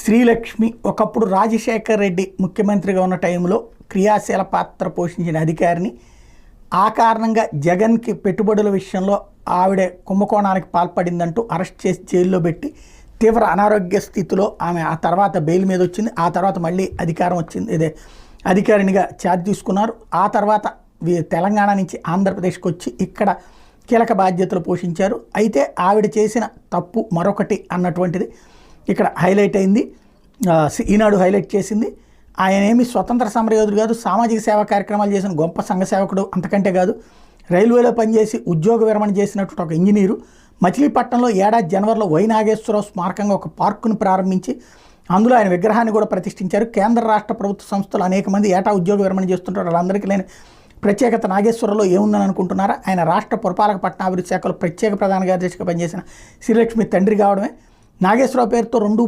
శ్రీలక్ష్మి ఒకప్పుడు రాజశేఖర్ రెడ్డి ముఖ్యమంత్రిగా ఉన్న టైంలో క్రియాశీల పాత్ర పోషించిన అధికారిని. ఆ కారణంగా జగన్కి పెట్టుబడుల విషయంలో ఆవిడ కుంభకోణానికి పాల్పడిందంటూ అరెస్ట్ చేసి జైల్లో పెట్టి తీవ్ర అనారోగ్య స్థితిలో ఆమె ఆ తర్వాత బెయిల్ మీద వచ్చింది. ఆ తర్వాత మళ్ళీ అధికారం వచ్చింది, ఇదే అధికారినిగా ఛార్జ్ తీసుకున్నారు. ఆ తర్వాత తెలంగాణ నుంచి ఆంధ్రప్రదేశ్కి వచ్చి ఇక్కడ కీలక బాధ్యతలు పోషించారు. అయితే ఆవిడ చేసిన తప్పు మరొకటి అన్నటువంటిది ఇక్కడ హైలైట్ అయింది. ఈనాడు హైలైట్ చేసింది. ఆయన ఏమి స్వతంత్ర సమరయోధుడు కాదు, సామాజిక సేవా కార్యక్రమాలు చేసిన గొప్ప సంఘ సేవకుడు అంతకంటే కాదు. రైల్వేలో పనిచేసి ఉద్యోగ విరమణ చేసినటువంటి ఒక ఇంజనీరు. మచిలీపట్నంలో ఏడాది జనవరిలో వై నాగేశ్వరరావు స్మారకంగా ఒక పార్కును ప్రారంభించి అందులో ఆయన విగ్రహాన్ని కూడా ప్రతిష్ఠించారు. కేంద్ర రాష్ట్ర ప్రభుత్వ సంస్థలు అనేక మంది ఏటా ఉద్యోగ విరమణ చేస్తుంటారు. వాళ్ళందరికీ లేని ప్రత్యేకత నాగేశ్వరరావులో ఏముందని అనుకుంటున్నారా? ఆయన రాష్ట్ర పురపాలక పట్టణాభివృద్ధి శాఖలో ప్రత్యేక ప్రధాన కార్యదర్శిగా పనిచేసిన శ్రీలక్ష్మి తండ్రి కావడమే. నాగేశ్వరరావు పేరుతో 2